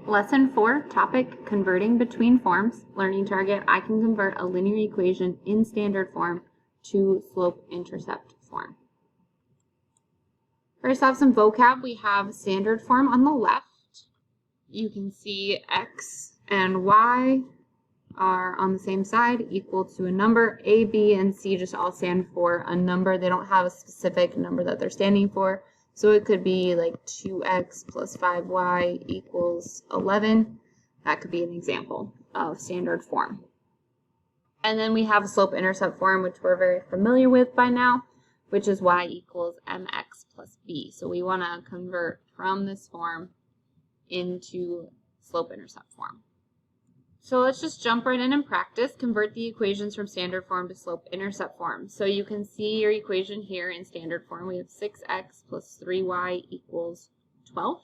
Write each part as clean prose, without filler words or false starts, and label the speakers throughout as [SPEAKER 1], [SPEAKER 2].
[SPEAKER 1] Lesson 4, topic, converting between forms. Learning target, I can convert a linear equation in standard form to slope-intercept form. First off, some vocab. We have standard form on the left. You can see x and y are on the same side, equal to a number. A, B, and C just all stand for a number. They don't have a specific number that they're standing for. So it could be like 2x plus 5y equals 11. That could be an example of standard form. And then we have a slope-intercept form, which we're very familiar with by now, which is y equals mx plus b. So we want to convert from this form into slope-intercept form. So let's just jump right in and practice. Convert the equations from standard form to slope-intercept form. So you can see your equation here in standard form. We have 6x plus 3y equals 12.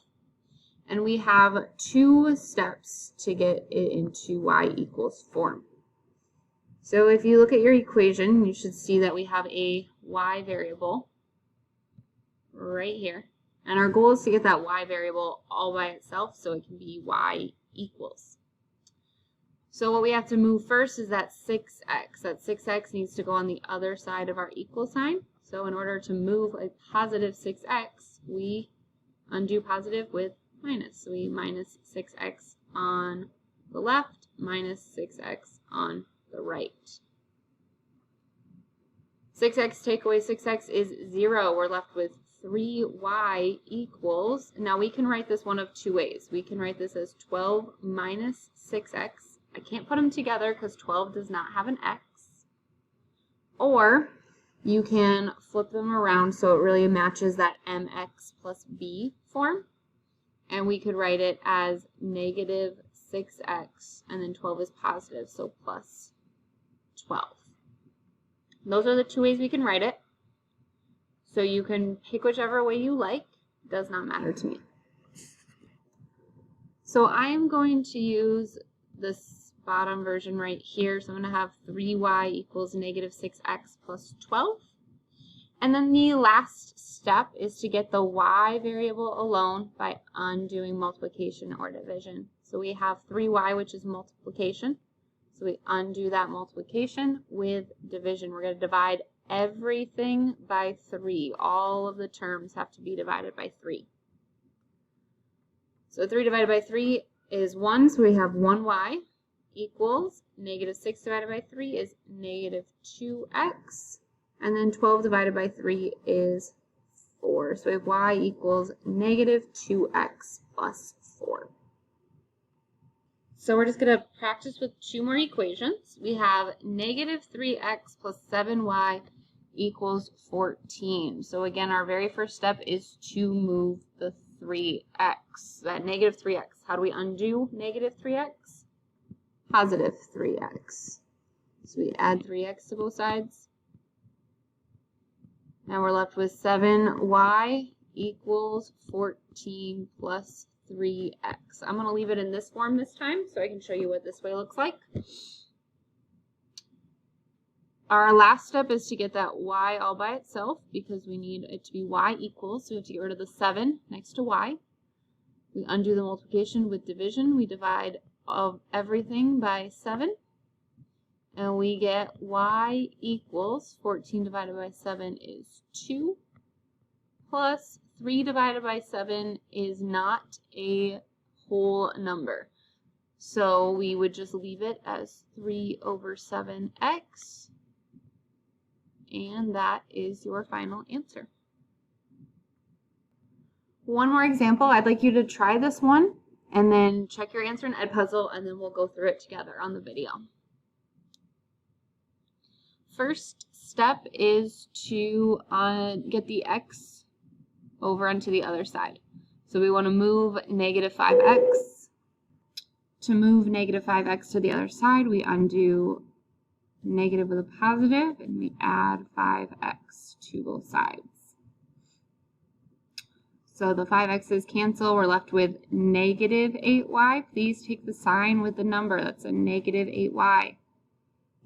[SPEAKER 1] And we have 2 steps to get it into y equals form. So if you look at your equation, you should see that we have a y variable right here. And our goal is to get that y variable all by itself so it can be y equals. So what we have to move first is that 6x. That 6x needs to go on the other side of our equal sign. So in order to move a positive 6x, we undo positive with minus. So we minus 6x on the left, minus 6x on the right. 6x take away 6x is 0. We're left with 3y equals, now we can write this one of 2 ways. We can write this as 12 minus 6x. I can't put them together because 12 does not have an x. Or you can flip them around so it really matches that mx plus b form. And we could write it as negative 6x, and then 12 is positive, so plus 12. Those are the 2 ways we can write it. So you can pick whichever way you like. It does not matter to me. So I am going to use this bottom version right here. So I'm going to have 3y equals negative 6x plus 12. And then the last step is to get the y variable alone by undoing multiplication or division. So we have 3y, which is multiplication. So we undo that multiplication with division. We're going to divide everything by 3. All of the terms have to be divided by 3. So 3 divided by 3 is 1, so we have 1y equals negative 6 divided by 3 is negative 2x, and then 12 divided by 3 is 4. So we have y equals negative 2x plus 4. So we're just going to practice with 2 more equations. We have negative 3x plus 7y equals 14. So again, our very first step is to move the 3x, that negative 3x. How do we undo negative 3x? Positive 3x. So we add 3x to both sides. Now we're left with 7y equals 14 plus 3x. I'm going to leave it in this form this time so I can show you what this way looks like. Our last step is to get that y all by itself because we need it to be y equals. So we have to get rid of the 7 next to y. We undo the multiplication with division. We divide of everything by 7. And we get y equals 14 divided by 7 is 2 plus 3 divided by 7 is not a whole number. So we would just leave it as 3 over 7x. And that is your final answer. One more example. I'd like you to try this one and then check your answer in Edpuzzle, and then we'll go through it together on the video. First step is to get the x over onto the other side. So we want to move negative 5x. To move negative 5x to the other side, we undo negative with a positive, and we add 5x to both sides. So the 5x's cancel. We're left with negative 8y. Please take the sign with the number. That's a negative 8y.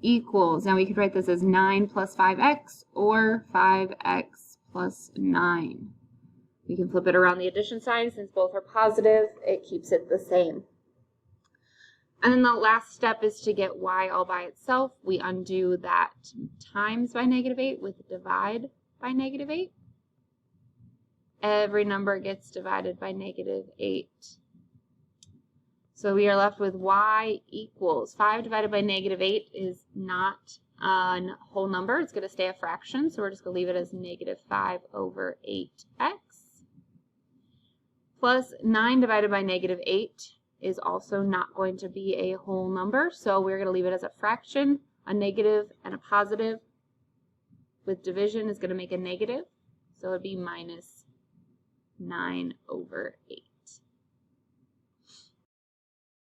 [SPEAKER 1] Equals, now we could write this as 9 plus 5x or 5x plus 9. We can flip it around the addition sign. Since both are positive, it keeps it the same. And then the last step is to get y all by itself. We undo that times by -8 with divide by -8. Every number gets divided by -8. So we are left with y equals 5 divided by -8 is not a whole number. It's going to stay a fraction, so we're just going to leave it as -5/8x. Plus 9 divided by -8 is also not going to be a whole number, so we're going to leave it as a fraction. A negative and a positive with division is going to make a negative, so it would be -9/8.